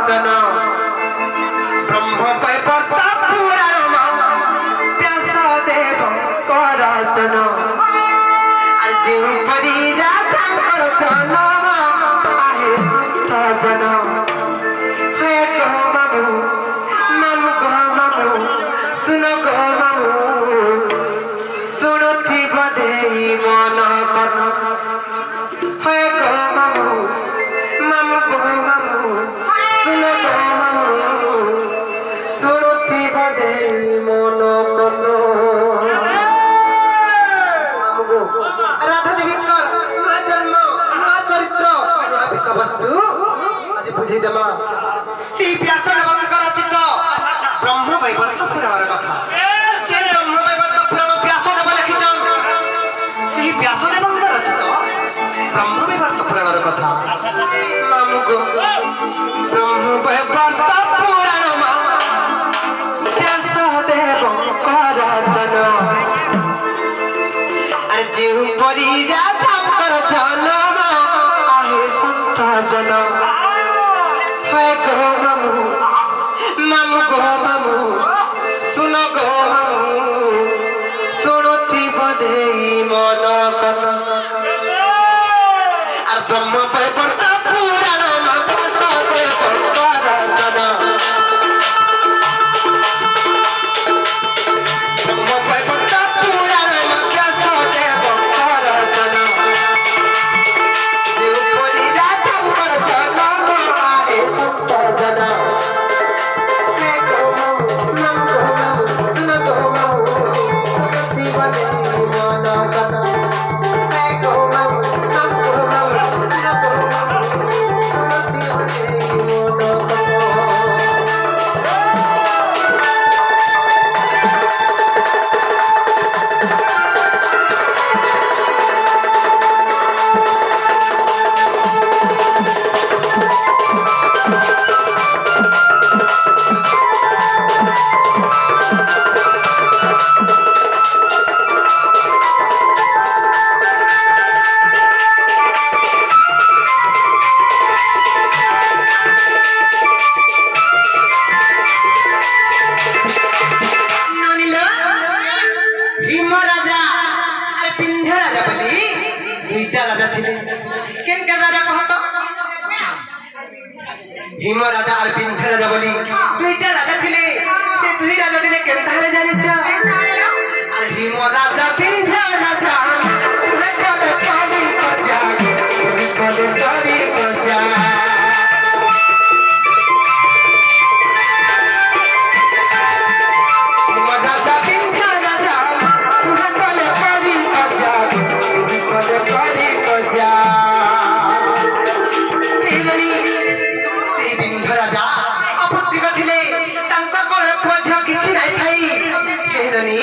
रचन ब्रह्म वैवर्त पुराण व्यासदेव रचन और जो परी राधा जन्म आहे संत जन हे गो मामू मामू गो मामू सुन गो मामू सुनुथि बधे मन कन हे गो मामू मामू गो मामू सुन गो मामू सुनुथि बधे मन कन मामू गो राधा देवी नया जन्म नया चरित्र नया विषय वस्तु आज बुझे देमा सी व्यासदेवଙ୍କ रचित ब्रह्म वैवर्त पुराण कथा जे ब्रह्म वैवर्त पुराण व्यासदेव लिखिछन सी व्यासदेवଙ୍କ रचित ब्रह्म वैवर्त पुराण कथा मामू गो ब्रह्म वैवर्त पुराण व्यासदेवଙ୍କ रचन अरे जेहु परी राधाଙ୍କର जन्म आहे संत जन हे गो मामू मामू गो मामू सुन गो मामू सुनुथि बधे मन कन और ब्रह्म वैवर्त पुराण व्यासदेवଙ୍କ रचन ब्रह्म वैवर्त पुराण व्यासदेवଙ୍କ रचन जे परी राधाଙ୍କର जन्म आहे संत जन हे गो मामू सुन गो मामू सुनुथि बधे मन कन हे गो मामू सुन गो मामू सुनुथि बधे मन कन ननिला भीम राजा अरे विंध्य राजा बोली दुईटा राजा थिले केन केन राजा कहत भीम राजा और विंध्य राजा बोली दुईटा राजा थिले से दुई राजा दिने केन ताले जानि छ अरे भीम राजा विंध्य राजा तुहे कले पाली कजा तुहे कले पाली कजा राजा विंध्य राजा तुहे कले पाली कजा तुहे कले पाली कजा हेलनी से विंध्य राजा अपुत्रिक थिले तांका कोले पुझ किछि नै थाई हेलनी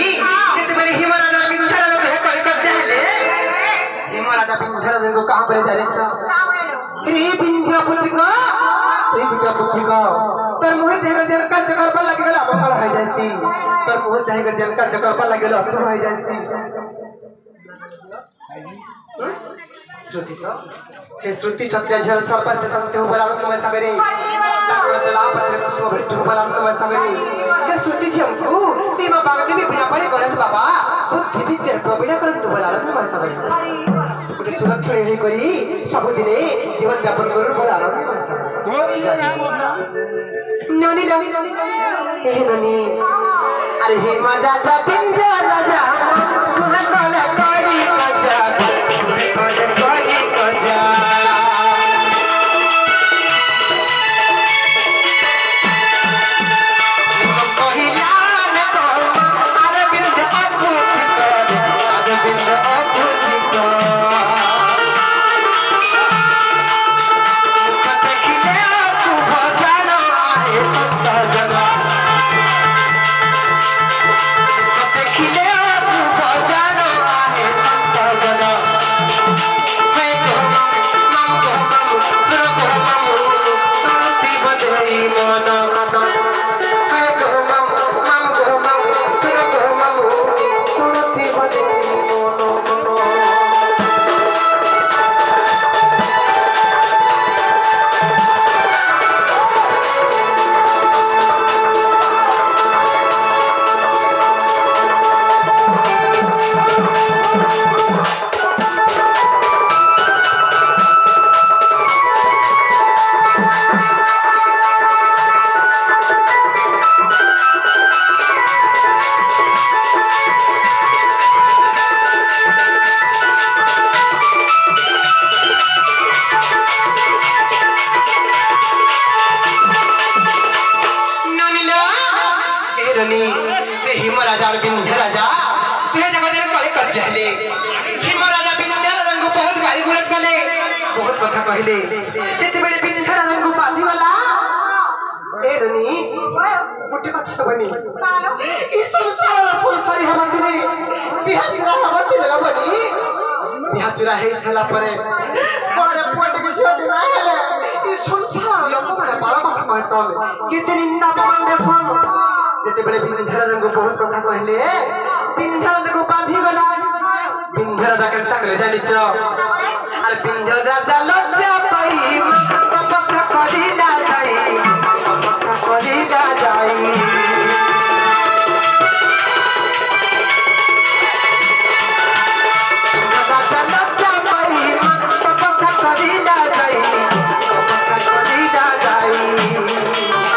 जते बेले हिम राजा विंध्य राजा तुहे कले कजा हेले हिम राजा विंध्य राजा को कहां पे जाने छ रे विंध्य पुत्रिक तुई दुटा पुत्रिक तोर मुहे जागर जन कार्य करबा लागि गेला मंगल हो जायसी तोर मुहे जागर जन कार्य करबा लागि गेला अशुभ हो जायसी श्रुति तो से श्रुति छत्रिया झर सरपंच संत हो बलानंद में तबेरे ताकर जला पत्र कुसुम भट्ट हो बलानंद में तबेरे ये श्रुति छंकु सीमा बागदेवी बिना पड़े गणेश बाबा बुद्धि विद्या प्रवीण करंतु बलानंद में तबेरे गोटे सुरक्षण हे करी सब दिने जीवन यापन करू बलानंद में तबेरे ननी हे ननी अरे हे राजा विंध्य राजा तुहे कले करी कजा तुहे कले करी कजा कहिला ने कमा अरे विंध्य अद्भुत कर अरे विंध्य अद्भुत कर मुख देखिले तू भजन आहे संत जन मुख देखिले तू भजन आहे संत जन बहुत कथा कहले जेते बेले बिंधराजन को बांधी गला ए रनी गुटे कथा बनी इस संसारी हमथिने बिहाचुरा हमथिने बनी बिहाचुरा हे थला परे बड़े पोट के छोटे ना हेले ई संसार लोक माने बार कथा कहसन केते निंदा पवन देसन जेते बेले बिंधराजन को बहुत कथा कहले बिंधराजन को बांधी गला बिंधराजा के तकले जानी छ अरे बिंधराजा लज्जा पाई तपस्या करिला जाई तपस्या करिला जाई बिंधराजा लज्जा पाई तपस्या करिला जाई तपस्या करिला जाई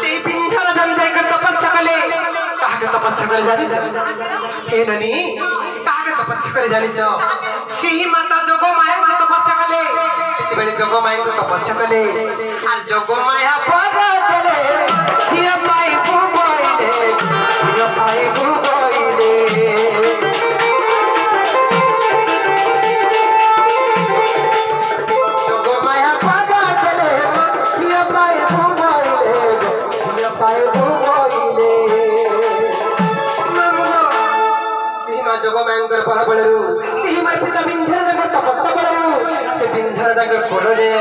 से बिंधराजा देकर तपस्या कले तपस्या करे जानी हे ननी काके तपस्या करे जानी छ सिही माता जोगो माया को तपस्या कले केते बेले जोगो माया को तपस्या कले आ जोगो माया पर देले जिया पाई बुबोइले जिया पाई बुबोइले जोगो माया पर देले जिया पाई बुबोइले जिया पाई बुबोइले जोगो मायंकर पर बळरू सिही मार पिता बिंधराजा तपस्या बळरू से बिंधराजा कोलरे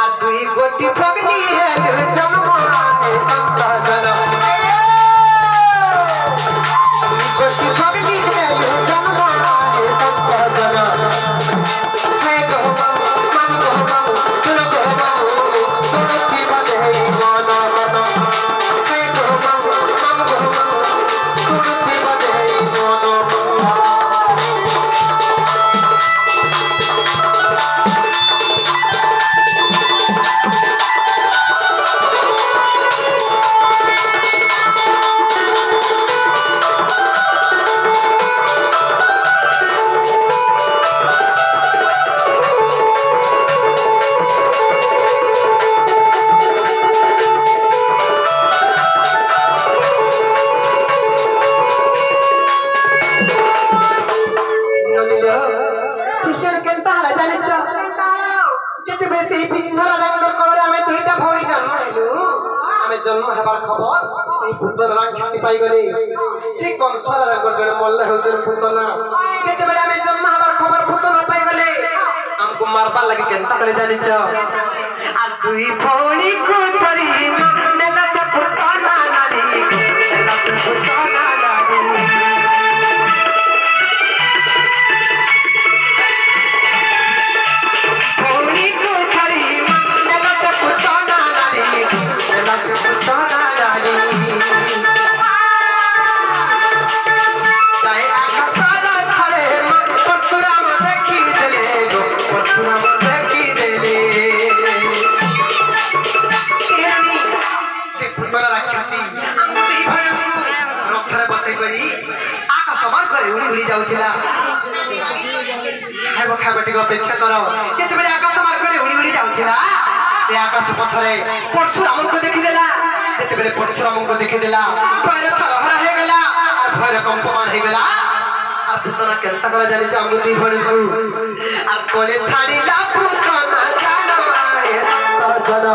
आ दुई गोटी फगनी है जन्म है कंता जन्म दुई गोटी फगनी है जन्म है कंता जन्म है गो मन गो सुनो गो सुनो थी बने मन मन है गो मन गो सुनो थी बने मन जन्म हेबार खबर से पुतन ख्याति पाई गले से कंसर जड़े मल्ल हो पुतना केते बेले आमे जन्म हेबार खबर पुतन पाई गले हमको मारबा लगे केनता करे जानी छ आ दुई भौणी को तरी नेला त पुतना नानी नेला त पुतना नानी भौणी को तरी नेला त पुतना नानी नेला त पुतना नानी चाहे आखतारा खरे परशुराम देखी देले गो परशुराम देखी देले एनी से पुतरा राख्याती हमको देई भयंकु रथरे बसै करी आकाश मार करे उड़ी उड़ी जाउथिला खाइबो खाइबो टिक अपेक्षा करो केते बेले आकाश मार करे उड़ी उड़ी जाउथिला से आकाश पथरे परशुराम को देखि देला केते बेले परशुराम को देखि देला भयर थरहरा हे गेला और भयर कंपमान हे गेला और पुतना केनता करे जानि छ हमको देई भयंकु और कोले छाड़ीला पुतना जानो आए तो जनो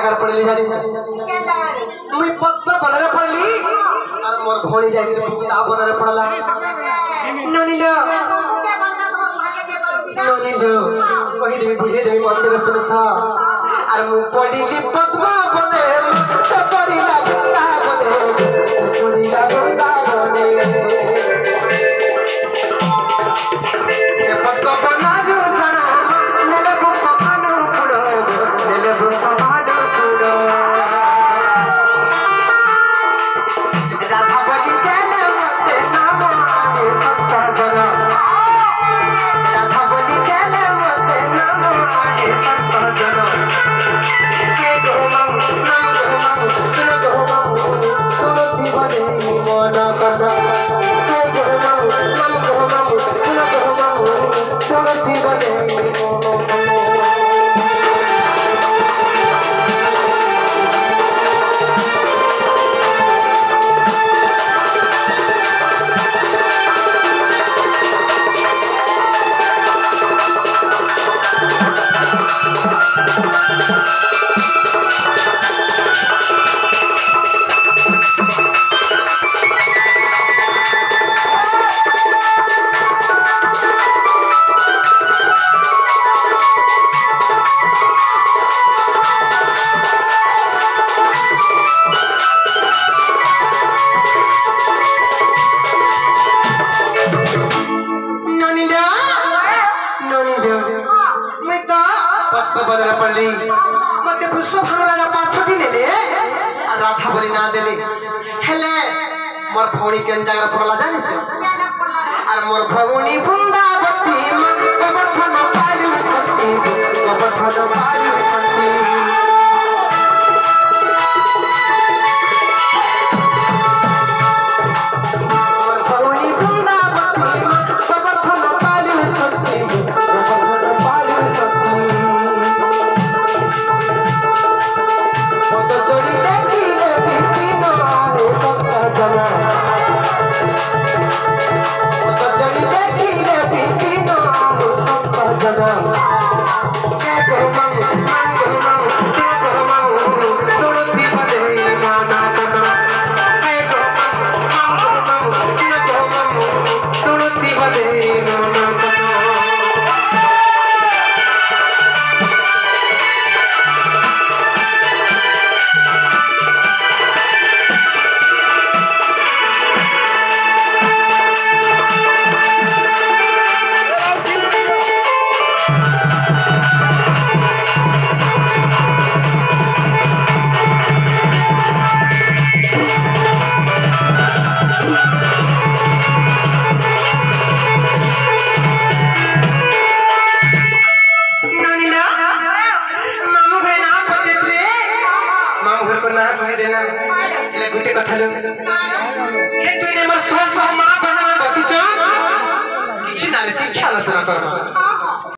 जगह पड़ली जानी मुई पद्म बनरे पड़ली और मोर भौणी जाई के बृंदा बनरे पड़ला ननिलो कहि देबी बुझे देबी मन देबे सुन था और मु पड़ली पद्म बने तो पड़ीला बृंदा बने पड़ीला बृंदा बने से पद्म बना जो जना नेले बुसमानो पुरो नेले बुसमानो पुरो राधा बलि देले मते नाम आहे सत्ता बना राधा बलि देले मते नाम आहे सत्ता बना के गोमम नाम गोमम तुन गोमम तुन जीवने मन करना के गोमम नाम गोमम तुन गोमम तुन जीवने मन बदल पड़ली मते पुष्प भानु राजा पाछटी नेले और राधा बोली ना देले हेले मोर भौणी केन जगह पड़ला जानि छ और मोर भौणी वृंदावती कबठन पालु छती कबठन पालु छती मोर भौणी वृंदावती कबठन पालु छती कबठन पालु छती जोड़ी देखिले बिपिन आहे सत्ता जना जोड़ी देखिले बिपिन आहे सत्ता जना के गोमम मन गोमम से गोमम सुरति बदे माना तना के गोमम मन गोमम से गोमम सुरति बदे माना तना गुटे कथा लो हे तू ने मर सह सह मां बहन बसी छ किछि नाले शिक्षा आलोचना कर